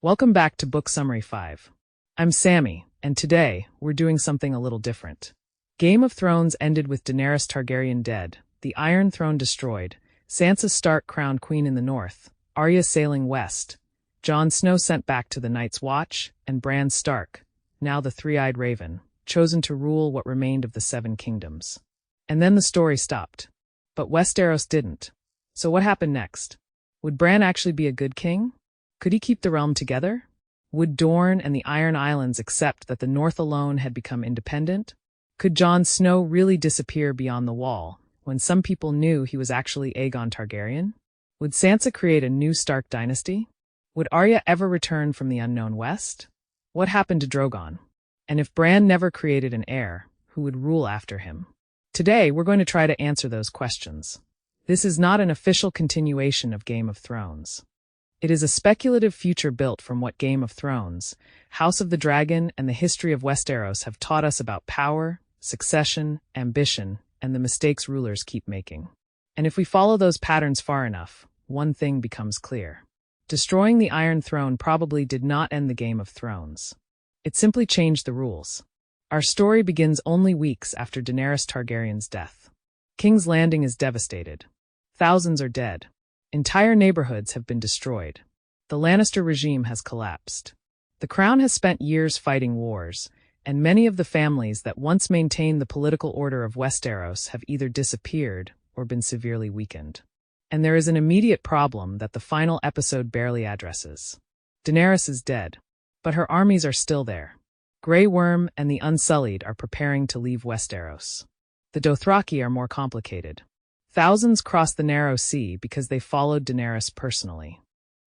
Welcome back to Book Summary 5. I'm Sammy, and today, we're doing something a little different. Game of Thrones ended with Daenerys Targaryen dead, the Iron Throne destroyed, Sansa Stark crowned queen in the north, Arya sailing west, Jon Snow sent back to the Night's Watch, and Bran Stark, now the three-eyed raven, chosen to rule what remained of the Seven Kingdoms. And then the story stopped. But Westeros didn't. So what happened next? Would Bran actually be a good king? Could he keep the realm together? Would Dorne and the Iron Islands accept that the North alone had become independent? Could Jon Snow really disappear beyond the Wall, when some people knew he was actually Aegon Targaryen? Would Sansa create a new Stark dynasty? Would Arya ever return from the unknown West? What happened to Drogon? And if Bran never created an heir, who would rule after him? Today, we're going to try to answer those questions. This is not an official continuation of Game of Thrones. It is a speculative future built from what Game of Thrones, House of the Dragon, and the history of Westeros have taught us about power, succession, ambition, and the mistakes rulers keep making. And if we follow those patterns far enough, one thing becomes clear. Destroying the Iron Throne probably did not end the Game of Thrones. It simply changed the rules. Our story begins only weeks after Daenerys Targaryen's death. King's Landing is devastated. Thousands are dead. Entire neighborhoods have been destroyed. The Lannister regime has collapsed. The crown has spent years fighting wars, and many of the families that once maintained the political order of Westeros have either disappeared or been severely weakened. And there is an immediate problem that the final episode barely addresses. Daenerys is dead, but her armies are still there. Grey Worm and the Unsullied are preparing to leave Westeros. The Dothraki are more complicated. Thousands crossed the Narrow Sea because they followed Daenerys personally.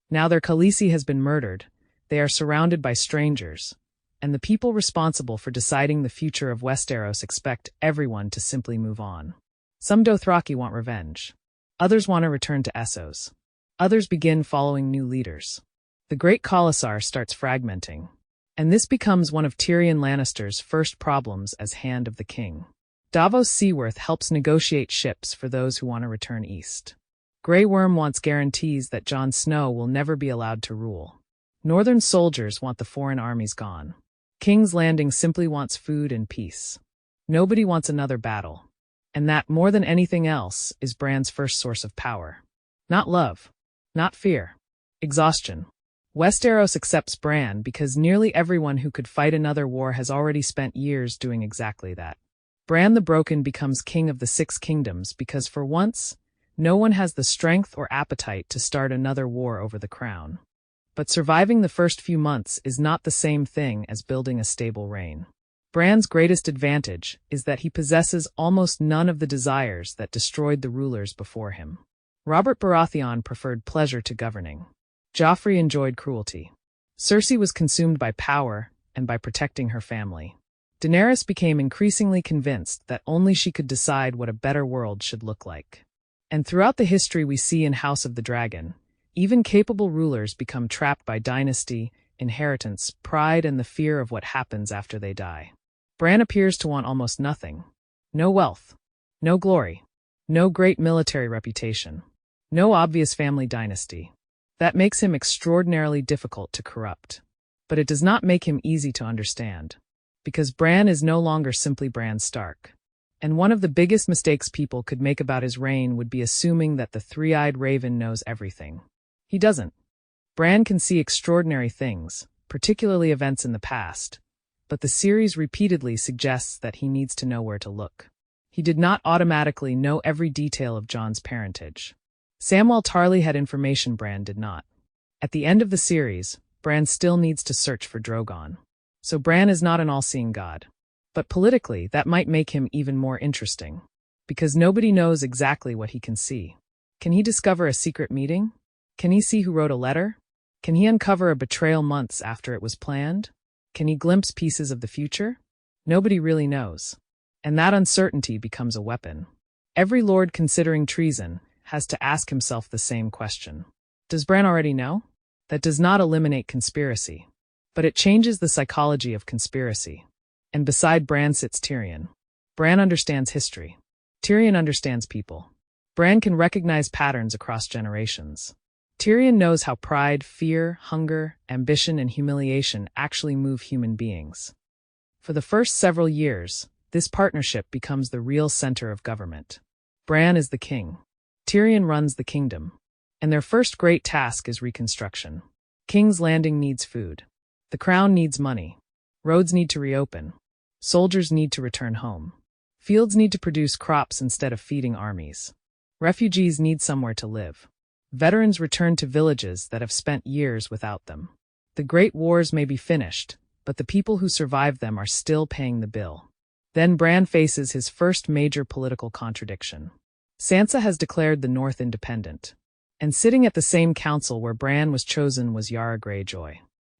Now their Khaleesi has been murdered, they are surrounded by strangers, and the people responsible for deciding the future of Westeros expect everyone to simply move on. Some Dothraki want revenge. Others want to return to Essos. Others begin following new leaders. The Great Khalasar starts fragmenting. And this becomes one of Tyrion Lannister's first problems as Hand of the King. Davos Seaworth helps negotiate ships for those who want to return east. Grey Worm wants guarantees that Jon Snow will never be allowed to rule. Northern soldiers want the foreign armies gone. King's Landing simply wants food and peace. Nobody wants another battle. And that, more than anything else, is Bran's first source of power. Not love. Not fear. Exhaustion. Westeros accepts Bran because nearly everyone who could fight another war has already spent years doing exactly that. Bran the Broken becomes king of the Six Kingdoms because for once, no one has the strength or appetite to start another war over the crown. But surviving the first few months is not the same thing as building a stable reign. Bran's greatest advantage is that he possesses almost none of the desires that destroyed the rulers before him. Robert Baratheon preferred pleasure to governing. Joffrey enjoyed cruelty. Cersei was consumed by power and by protecting her family. Daenerys became increasingly convinced that only she could decide what a better world should look like. And throughout the history we see in House of the Dragon, even capable rulers become trapped by dynasty, inheritance, pride, and the fear of what happens after they die. Bran appears to want almost nothing. No wealth. No glory. No great military reputation. No obvious family dynasty. That makes him extraordinarily difficult to corrupt. But it does not make him easy to understand. Because Bran is no longer simply Bran Stark. And one of the biggest mistakes people could make about his reign would be assuming that the three-eyed raven knows everything. He doesn't. Bran can see extraordinary things, particularly events in the past, but the series repeatedly suggests that he needs to know where to look. He did not automatically know every detail of Jon's parentage. Samwell Tarly had information Bran did not. At the end of the series, Bran still needs to search for Drogon. So Bran is not an all-seeing god. But politically, that might make him even more interesting. Because nobody knows exactly what he can see. Can he discover a secret meeting? Can he see who wrote a letter? Can he uncover a betrayal months after it was planned? Can he glimpse pieces of the future? Nobody really knows. And that uncertainty becomes a weapon. Every lord considering treason has to ask himself the same question. Does Bran already know? That does not eliminate conspiracy. But it changes the psychology of conspiracy. And beside Bran sits Tyrion. Bran understands history. Tyrion understands people. Bran can recognize patterns across generations. Tyrion knows how pride, fear, hunger, ambition, and humiliation actually move human beings. For the first several years, this partnership becomes the real center of government. Bran is the king. Tyrion runs the kingdom. And their first great task is reconstruction. King's Landing needs food. The crown needs money. Roads need to reopen. Soldiers need to return home. Fields need to produce crops instead of feeding armies. Refugees need somewhere to live. Veterans return to villages that have spent years without them. The great wars may be finished, but the people who survived them are still paying the bill. Then Bran faces his first major political contradiction. Sansa has declared the North independent. And sitting at the same council where Bran was chosen was Yara Greyjoy.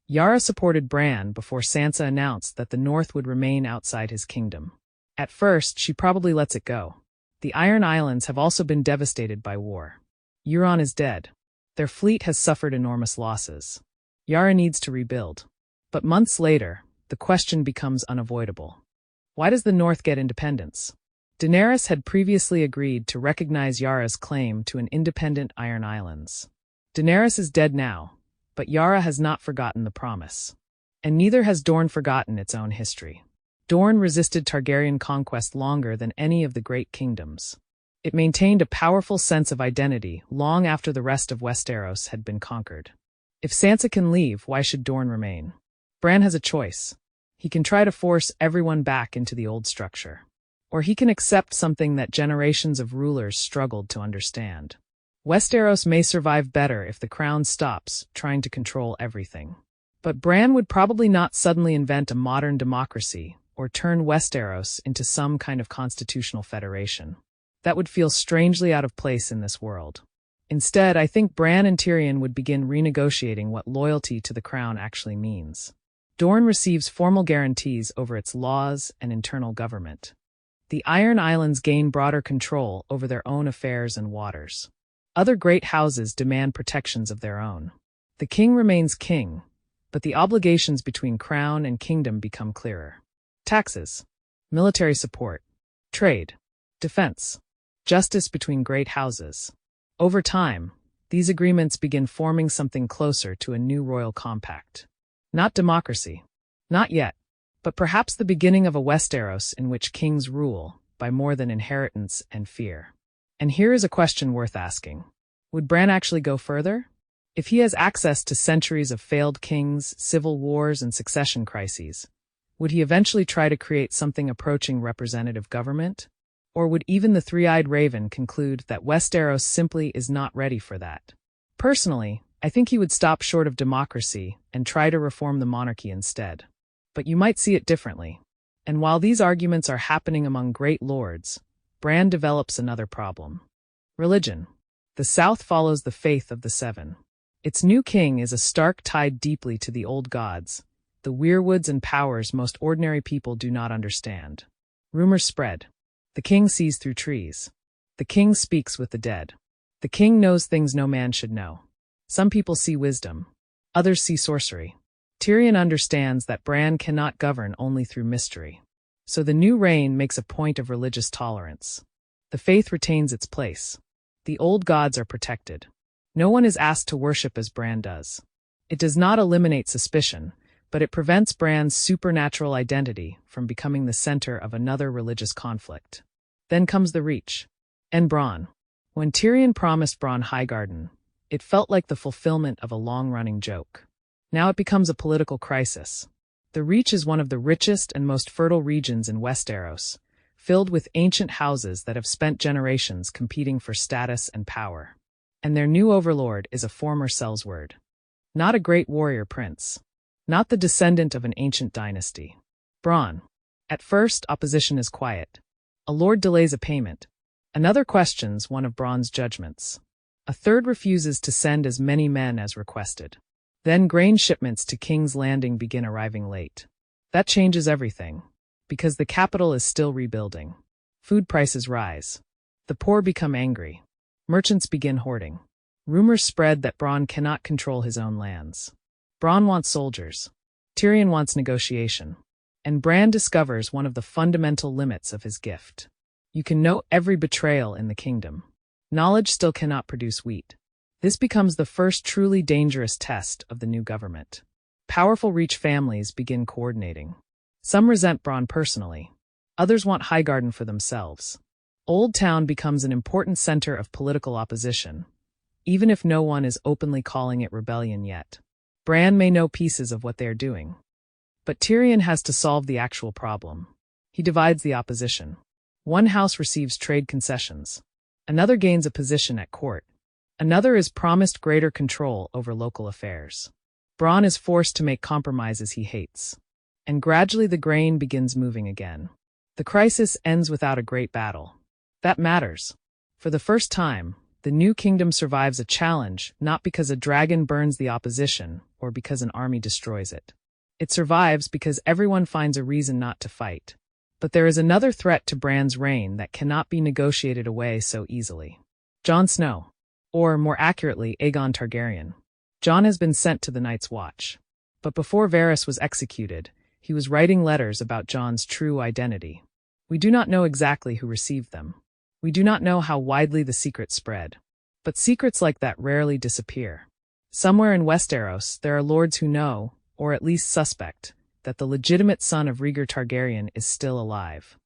Yara supported Bran before Sansa announced that the North would remain outside his kingdom. At first, she probably lets it go. The Iron Islands have also been devastated by war. Euron is dead. Their fleet has suffered enormous losses. Yara needs to rebuild. But months later, the question becomes unavoidable. Why does the North get independence? Daenerys had previously agreed to recognize Yara's claim to an independent Iron Islands. Daenerys is dead now, but Yara has not forgotten the promise. And neither has Dorne forgotten its own history. Dorne resisted Targaryen conquest longer than any of the great kingdoms. It maintained a powerful sense of identity long after the rest of Westeros had been conquered. If Sansa can leave, why should Dorne remain? Bran has a choice. He can try to force everyone back into the old structure. Or he can accept something that generations of rulers struggled to understand. Westeros may survive better if the crown stops trying to control everything. But Bran would probably not suddenly invent a modern democracy or turn Westeros into some kind of constitutional federation. That would feel strangely out of place in this world. Instead, I think Bran and Tyrion would begin renegotiating what loyalty to the crown actually means. Dorne receives formal guarantees over its laws and internal government. The Iron Islands gain broader control over their own affairs and waters. Other great houses demand protections of their own. The king remains king, but the obligations between crown and kingdom become clearer. Taxes, military support, trade, defense, justice between great houses. Over time, these agreements begin forming something closer to a new royal compact. Not democracy. Not yet. But perhaps the beginning of a Westeros in which kings rule by more than inheritance and fear. And here is a question worth asking. Would Bran actually go further? If he has access to centuries of failed kings, civil wars, and succession crises, would he eventually try to create something approaching representative government? Or would even the three-eyed raven conclude that Westeros simply is not ready for that? Personally, I think he would stop short of democracy and try to reform the monarchy instead. But you might see it differently. And while these arguments are happening among great lords, Bran develops another problem. Religion. The South follows the faith of the Seven. Its new king is a Stark tied deeply to the old gods, the weirwoods and powers most ordinary people do not understand. Rumors spread. The king sees through trees. The king speaks with the dead. The king knows things no man should know. Some people see wisdom. Others see sorcery. Tyrion understands that Bran cannot govern only through mystery. So the new reign makes a point of religious tolerance. The faith retains its place. The old gods are protected. No one is asked to worship as Bran does. It does not eliminate suspicion, but it prevents Bran's supernatural identity from becoming the center of another religious conflict. Then comes the Reach. And Bronn. When Tyrion promised Bronn Highgarden, it felt like the fulfillment of a long-running joke. Now it becomes a political crisis. The Reach is one of the richest and most fertile regions in Westeros, filled with ancient houses that have spent generations competing for status and power. And their new overlord is a former Sellsword. Not a great warrior prince. Not the descendant of an ancient dynasty. Bronn. At first, opposition is quiet. A lord delays a payment. Another questions one of Bronn's judgments. A third refuses to send as many men as requested. Then grain shipments to King's Landing begin arriving late. That changes everything, because the capital is still rebuilding. Food prices rise. The poor become angry. Merchants begin hoarding. Rumors spread that Bronn cannot control his own lands. Bronn wants soldiers. Tyrion wants negotiation. And Bran discovers one of the fundamental limits of his gift. You can know every betrayal in the kingdom. Knowledge still cannot produce wheat. This becomes the first truly dangerous test of the new government. Powerful Reach families begin coordinating. Some resent Bran personally. Others want Highgarden for themselves. Old Town becomes an important center of political opposition, even if no one is openly calling it rebellion yet. Bran may know pieces of what they are doing. But Tyrion has to solve the actual problem. He divides the opposition. One house receives trade concessions. Another gains a position at court. Another is promised greater control over local affairs. Bran is forced to make compromises he hates. And gradually the grain begins moving again. The crisis ends without a great battle. That matters. For the first time, the new kingdom survives a challenge not because a dragon burns the opposition or because an army destroys it. It survives because everyone finds a reason not to fight. But there is another threat to Bran's reign that cannot be negotiated away so easily. Jon Snow. Or, more accurately, Aegon Targaryen. Jon has been sent to the Night's Watch. But before Varys was executed, he was writing letters about Jon's true identity. We do not know exactly who received them. We do not know how widely the secret spread. But secrets like that rarely disappear. Somewhere in Westeros, there are lords who know, or at least suspect, that the legitimate son of Rhaegar Targaryen is still alive.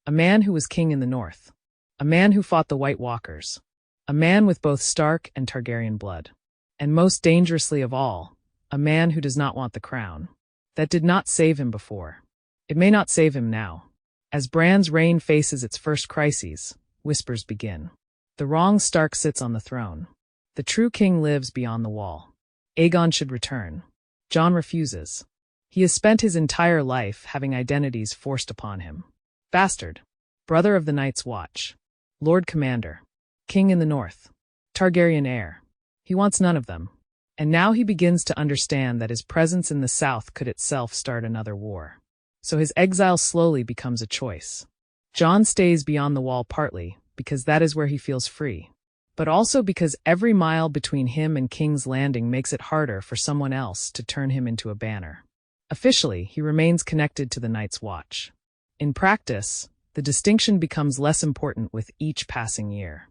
A man who was king in the north. A man who fought the White Walkers. A man with both Stark and Targaryen blood. And most dangerously of all, a man who does not want the crown. That did not save him before. It may not save him now. As Bran's reign faces its first crises, whispers begin. The wrong Stark sits on the throne. The true king lives beyond the wall. Aegon should return. Jon refuses. He has spent his entire life having identities forced upon him. Bastard. Brother of the Night's Watch. Lord Commander. King in the North. Targaryen heir. He wants none of them. And now he begins to understand that his presence in the South could itself start another war. So his exile slowly becomes a choice. Jon stays beyond the wall partly because that is where he feels free, but also because every mile between him and King's Landing makes it harder for someone else to turn him into a banner. Officially, he remains connected to the Night's Watch. In practice, the distinction becomes less important with each passing year.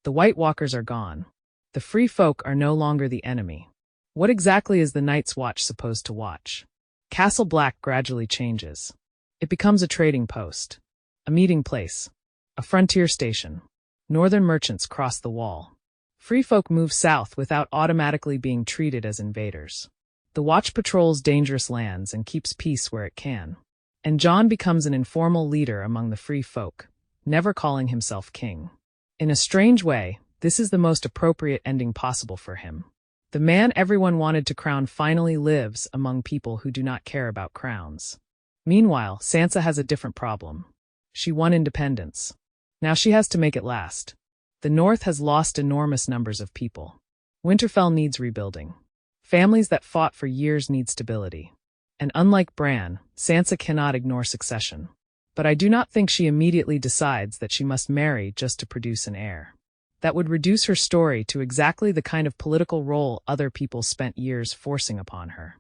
The White Walkers are gone. The free folk are no longer the enemy. What exactly is the Night's Watch supposed to watch? Castle Black gradually changes. It becomes a trading post, a meeting place, a frontier station. Northern merchants cross the wall. Free folk move south without automatically being treated as invaders. The Watch patrols dangerous lands and keeps peace where it can. And Jon becomes an informal leader among the free folk, never calling himself king. In a strange way, this is the most appropriate ending possible for him. The man everyone wanted to crown finally lives among people who do not care about crowns. Meanwhile, Sansa has a different problem. She won independence. Now she has to make it last. The North has lost enormous numbers of people. Winterfell needs rebuilding. Families that fought for years need stability. And unlike Bran, Sansa cannot ignore succession. But I do not think she immediately decides that she must marry just to produce an heir. That would reduce her story to exactly the kind of political role other people spent years forcing upon her.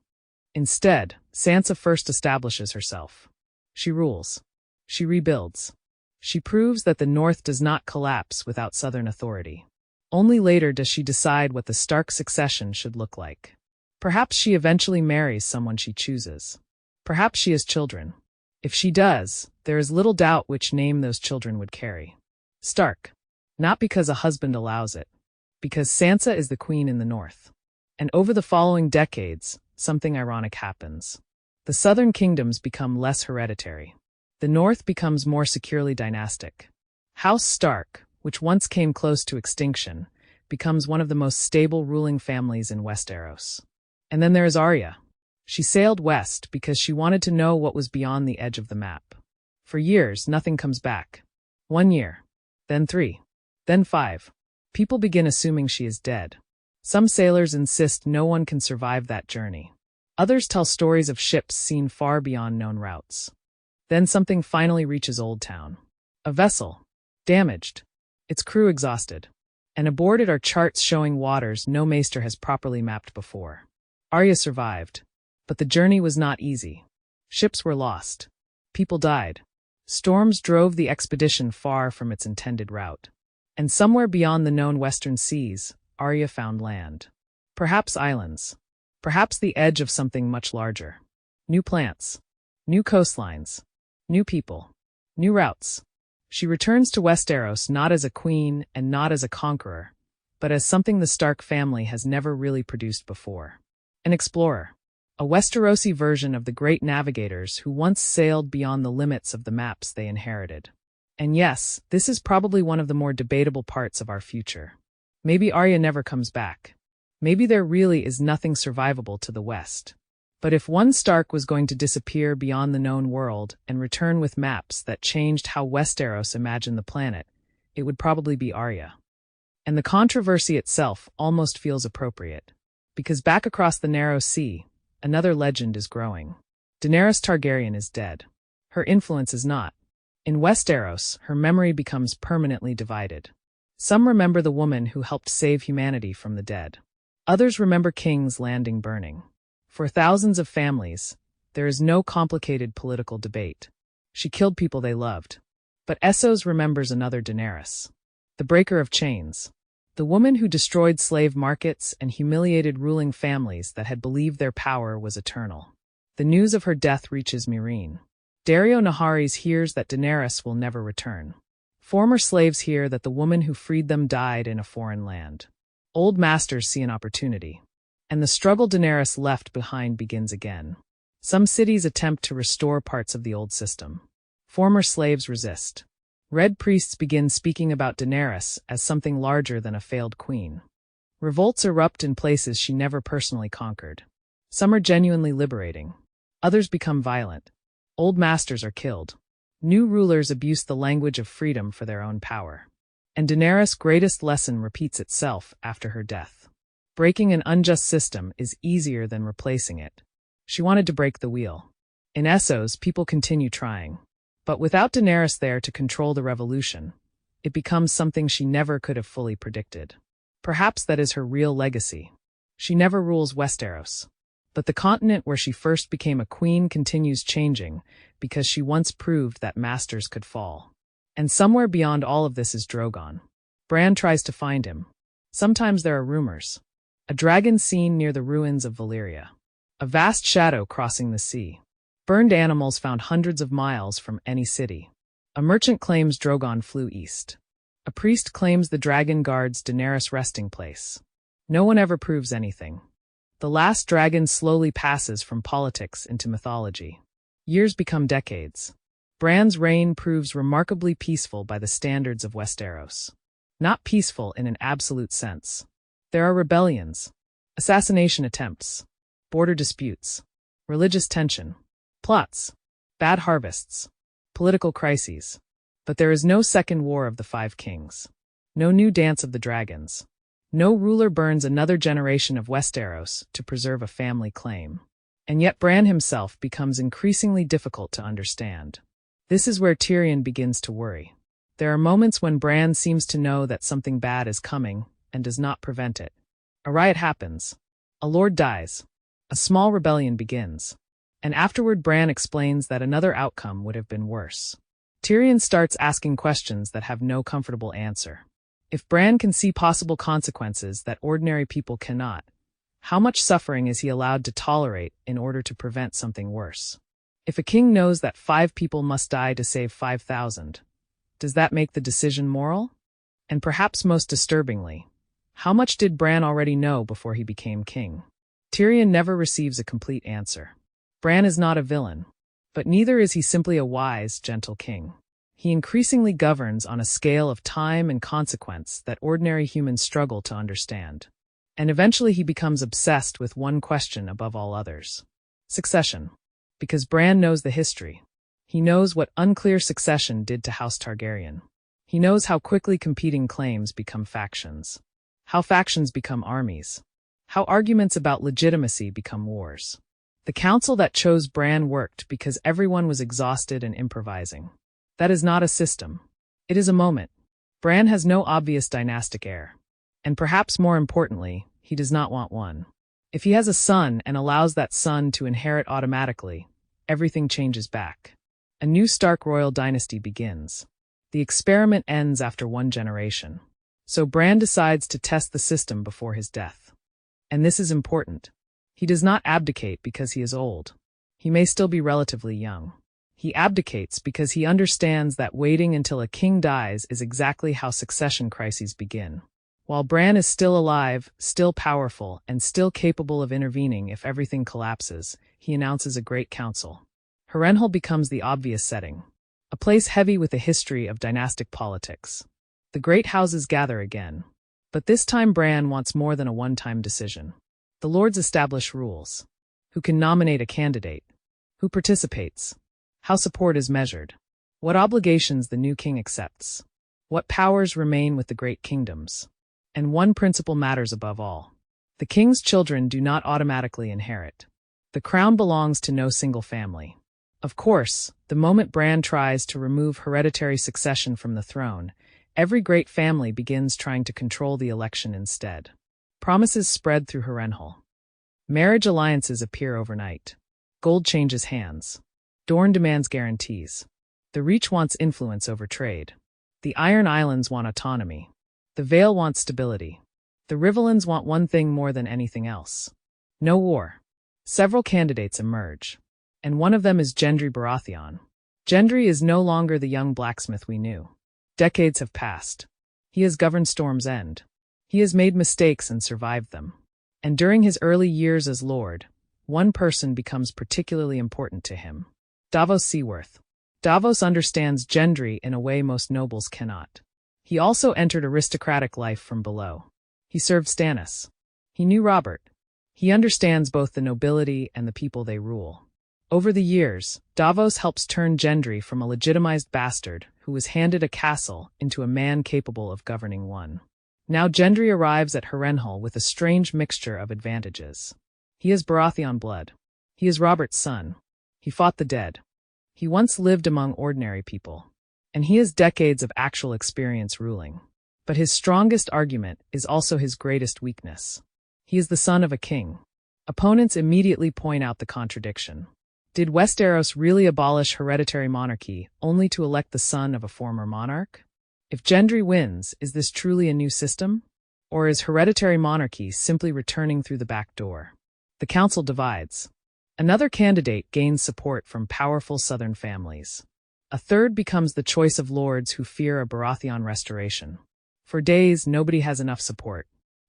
Instead, Sansa first establishes herself. She rules. She rebuilds. She proves that the North does not collapse without Southern authority. Only later does she decide what the Stark succession should look like. Perhaps she eventually marries someone she chooses. Perhaps she has children. If she does, there is little doubt which name those children would carry. Stark. Not because a husband allows it. Because Sansa is the queen in the North. And over the following decades, something ironic happens. The southern kingdoms become less hereditary. The North becomes more securely dynastic. House Stark, which once came close to extinction, becomes one of the most stable ruling families in Westeros. And then there is Arya. She sailed west because she wanted to know what was beyond the edge of the map. For years, nothing comes back. 1 year. Then 3. Then 5. People begin assuming she is dead. Some sailors insist no one can survive that journey. Others tell stories of ships seen far beyond known routes. Then something finally reaches Old Town. A vessel. Damaged. Its crew exhausted. And aboard it are charts showing waters no maester has properly mapped before. Arya survived. But the journey was not easy. Ships were lost. People died. Storms drove the expedition far from its intended route. And somewhere beyond the known western seas, Arya found land. Perhaps islands. Perhaps the edge of something much larger. New plants. New coastlines. New people. New routes. She returns to Westeros not as a queen and not as a conqueror, but as something the Stark family has never really produced before. An explorer. A Westerosi version of the great navigators who once sailed beyond the limits of the maps they inherited. And yes, this is probably one of the more debatable parts of our future. Maybe Arya never comes back. Maybe there really is nothing survivable to the West. But if one Stark was going to disappear beyond the known world and return with maps that changed how Westeros imagined the planet, it would probably be Arya. And the controversy itself almost feels appropriate. Because back across the narrow sea, another legend is growing. Daenerys Targaryen is dead. Her influence is not. In Westeros, her memory becomes permanently divided. Some remember the woman who helped save humanity from the dead. Others remember King's Landing burning. For thousands of families, there is no complicated political debate. She killed people they loved. But Essos remembers another Daenerys. The breaker of chains. The woman who destroyed slave markets and humiliated ruling families that had believed their power was eternal. The news of her death reaches Meereen. Daario Naharis hears that Daenerys will never return. Former slaves hear that the woman who freed them died in a foreign land. Old masters see an opportunity. And the struggle Daenerys left behind begins again. Some cities attempt to restore parts of the old system. Former slaves resist. Red priests begin speaking about Daenerys as something larger than a failed queen. Revolts erupt in places she never personally conquered. Some are genuinely liberating. Others become violent. Old masters are killed. New rulers abuse the language of freedom for their own power. And Daenerys' greatest lesson repeats itself after her death. Breaking an unjust system is easier than replacing it. She wanted to break the wheel. In Essos, people continue trying. But without Daenerys there to control the revolution, it becomes something she never could have fully predicted. Perhaps that is her real legacy. She never rules Westeros. But the continent where she first became a queen continues changing because she once proved that masters could fall. And somewhere beyond all of this is Drogon. Bran tries to find him. Sometimes there are rumors. A dragon seen near the ruins of Valyria. A vast shadow crossing the sea. Burned animals found hundreds of miles from any city. A merchant claims Drogon flew east. A priest claims the dragon guards Daenerys' resting place. No one ever proves anything. The last dragon slowly passes from politics into mythology. Years become decades. Bran's reign proves remarkably peaceful by the standards of Westeros. Not peaceful in an absolute sense. There are rebellions, assassination attempts, border disputes, religious tension, plots, bad harvests, political crises. But there is no second war of the Five Kings. No new dance of the dragons. No ruler burns another generation of Westeros to preserve a family claim. And yet Bran himself becomes increasingly difficult to understand. This is where Tyrion begins to worry. There are moments when Bran seems to know that something bad is coming and does not prevent it. A riot happens. A lord dies. A small rebellion begins. And afterward Bran explains that another outcome would have been worse. Tyrion starts asking questions that have no comfortable answer. If Bran can see possible consequences that ordinary people cannot, how much suffering is he allowed to tolerate in order to prevent something worse? If a king knows that 5 people must die to save 5,000, does that make the decision moral? And perhaps most disturbingly, how much did Bran already know before he became king? Tyrion never receives a complete answer. Bran is not a villain, but neither is he simply a wise, gentle king. He increasingly governs on a scale of time and consequence that ordinary humans struggle to understand. And eventually he becomes obsessed with one question above all others. Succession. Because Bran knows the history. He knows what unclear succession did to House Targaryen. He knows how quickly competing claims become factions. How factions become armies. How arguments about legitimacy become wars. The council that chose Bran worked because everyone was exhausted and improvising. That is not a system. It is a moment. Bran has no obvious dynastic heir. And perhaps more importantly, he does not want one. If he has a son and allows that son to inherit automatically, everything changes back. A new Stark royal dynasty begins. The experiment ends after one generation. So Bran decides to test the system before his death. And this is important. He does not abdicate because he is old. He may still be relatively young. He abdicates because he understands that waiting until a king dies is exactly how succession crises begin. While Bran is still alive, still powerful, and still capable of intervening if everything collapses, he announces a great council. Harrenhal becomes the obvious setting, a place heavy with a history of dynastic politics. The great houses gather again. But this time Bran wants more than a one-time decision. The lords establish rules. Who can nominate a candidate? Who participates? How support is measured? What obligations the new king accepts? What powers remain with the great kingdoms? And one principle matters above all. The king's children do not automatically inherit. The crown belongs to no single family. Of course, the moment Bran tries to remove hereditary succession from the throne, every great family begins trying to control the election instead. Promises spread through Harrenhal. Marriage alliances appear overnight. Gold changes hands. Dorne demands guarantees. The Reach wants influence over trade. The Iron Islands want autonomy. The Vale wants stability. The Rivellins want one thing more than anything else. No war. Several candidates emerge. And one of them is Gendry Baratheon. Gendry is no longer the young blacksmith we knew. Decades have passed. He has governed Storm's End. He has made mistakes and survived them. And during his early years as Lord, one person becomes particularly important to him. Davos Seaworth. Davos understands Gendry in a way most nobles cannot. He also entered aristocratic life from below. He served Stannis. He knew Robert. He understands both the nobility and the people they rule. Over the years, Davos helps turn Gendry from a legitimized bastard who was handed a castle into a man capable of governing one. Now Gendry arrives at Harrenhal with a strange mixture of advantages. He has Baratheon blood. He is Robert's son. He fought the dead. He once lived among ordinary people. And he has decades of actual experience ruling. But his strongest argument is also his greatest weakness. He is the son of a king. Opponents immediately point out the contradiction. Did Westeros really abolish hereditary monarchy only to elect the son of a former monarch? If Gendry wins, is this truly a new system? Or is hereditary monarchy simply returning through the back door? The council divides. Another candidate gains support from powerful southern families. A third becomes the choice of lords who fear a Baratheon restoration. For days, nobody has enough support.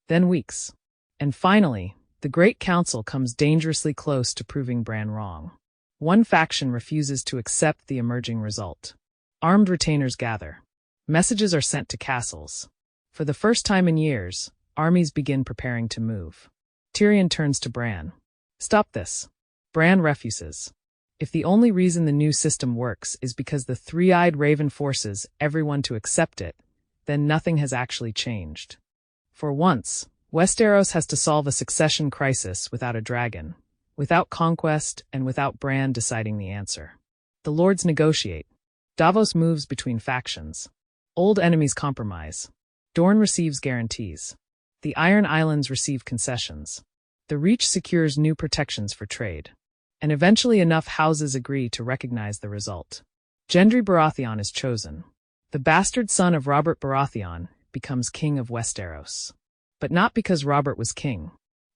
Then weeks. And finally, the Great Council comes dangerously close to proving Bran wrong. One faction refuses to accept the emerging result. Armed retainers gather. Messages are sent to castles. For the first time in years, armies begin preparing to move. Tyrion turns to Bran. Stop this. Bran refuses. If the only reason the new system works is because the three-eyed raven forces everyone to accept it, then nothing has actually changed. For once, Westeros has to solve a succession crisis without a dragon, without conquest, and without Bran deciding the answer. The lords negotiate. Davos moves between factions. Old enemies compromise. Dorne receives guarantees. The Iron Islands receive concessions. The Reach secures new protections for trade. And eventually enough houses agree to recognize the result. Gendry Baratheon is chosen. The bastard son of Robert Baratheon becomes king of Westeros. But not because Robert was king.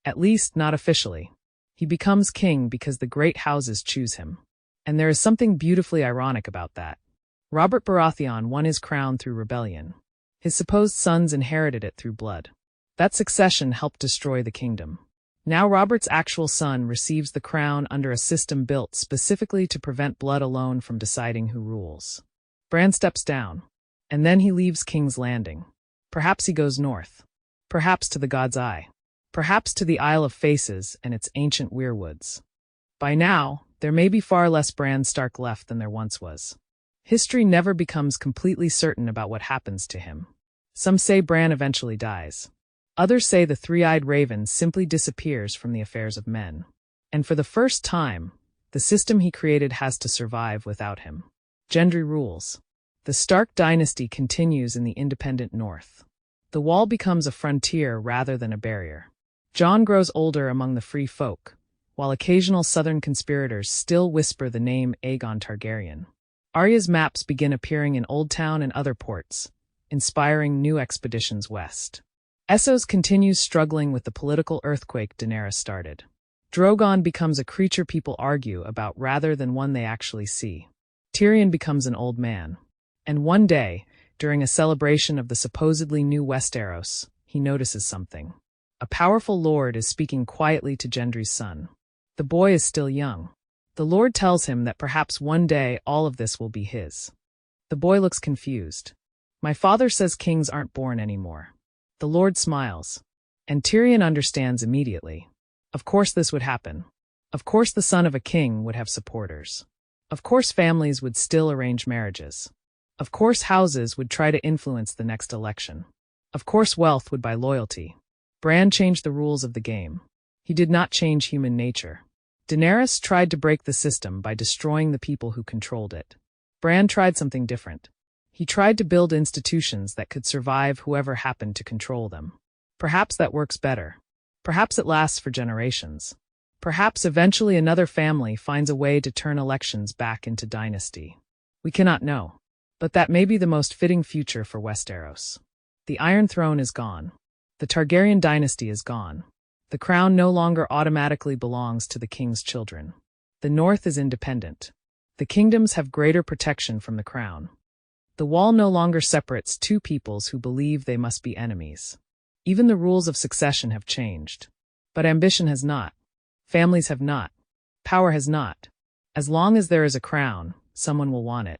At least, not officially. He becomes king because the great houses choose him. And there is something beautifully ironic about that. Robert Baratheon won his crown through rebellion. His supposed sons inherited it through blood. That succession helped destroy the kingdom. Now Robert's actual son receives the crown under a system built specifically to prevent blood alone from deciding who rules. Bran steps down. And then he leaves King's Landing. Perhaps he goes north. Perhaps to the God's Eye. Perhaps to the Isle of Faces and its ancient weirwoods. By now, there may be far less Bran Stark left than there once was. History never becomes completely certain about what happens to him. Some say Bran eventually dies. Others say the three-eyed raven simply disappears from the affairs of men. And for the first time, the system he created has to survive without him. Gendry rules. The Stark dynasty continues in the independent north. The wall becomes a frontier rather than a barrier. Jon grows older among the free folk, while occasional southern conspirators still whisper the name Aegon Targaryen. Arya's maps begin appearing in Old Town and other ports, inspiring new expeditions west. Essos continues struggling with the political earthquake Daenerys started. Drogon becomes a creature people argue about rather than one they actually see. Tyrion becomes an old man. And one day, during a celebration of the supposedly new Westeros, he notices something. A powerful lord is speaking quietly to Gendry's son. The boy is still young. The lord tells him that perhaps one day all of this will be his. The boy looks confused. My father says kings aren't born anymore. The lord smiles. And Tyrion understands immediately. Of course this would happen. Of course the son of a king would have supporters. Of course families would still arrange marriages. Of course houses would try to influence the next election. Of course wealth would buy loyalty. Bran changed the rules of the game. He did not change human nature. Daenerys tried to break the system by destroying the people who controlled it. Bran tried something different. He tried to build institutions that could survive whoever happened to control them. Perhaps that works better. Perhaps it lasts for generations. Perhaps eventually another family finds a way to turn elections back into dynasty. We cannot know. But that may be the most fitting future for Westeros. The Iron Throne is gone. The Targaryen dynasty is gone. The crown no longer automatically belongs to the king's children. The north is independent. The kingdoms have greater protection from the crown. The wall no longer separates two peoples who believe they must be enemies. Even the rules of succession have changed. But ambition has not. Families have not. Power has not. As long as there is a crown, someone will want it.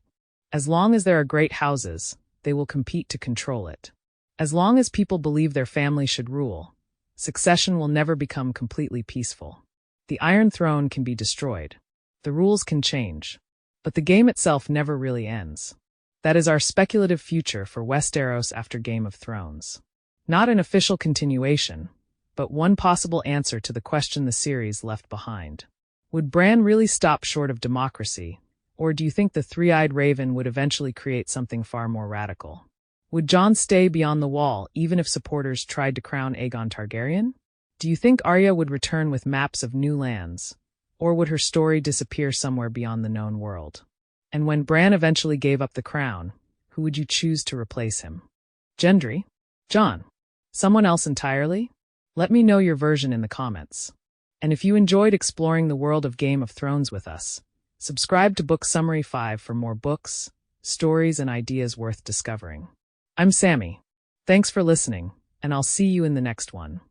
As long as there are great houses, they will compete to control it. As long as people believe their family should rule, succession will never become completely peaceful. The Iron Throne can be destroyed. The rules can change. But the game itself never really ends. That is our speculative future for Westeros after Game of Thrones. Not an official continuation, but one possible answer to the question the series left behind. Would Bran really stop short of democracy, or do you think the three-eyed raven would eventually create something far more radical? Would Jon stay beyond the wall even if supporters tried to crown Aegon Targaryen? Do you think Arya would return with maps of new lands, or would her story disappear somewhere beyond the known world? And when Bran eventually gave up the crown, who would you choose to replace him? Gendry? Jon? Someone else entirely? Let me know your version in the comments. And if you enjoyed exploring the world of Game of Thrones with us, subscribe to Book Summary 5 for more books, stories, and ideas worth discovering. I'm Sammy. Thanks for listening, and I'll see you in the next one.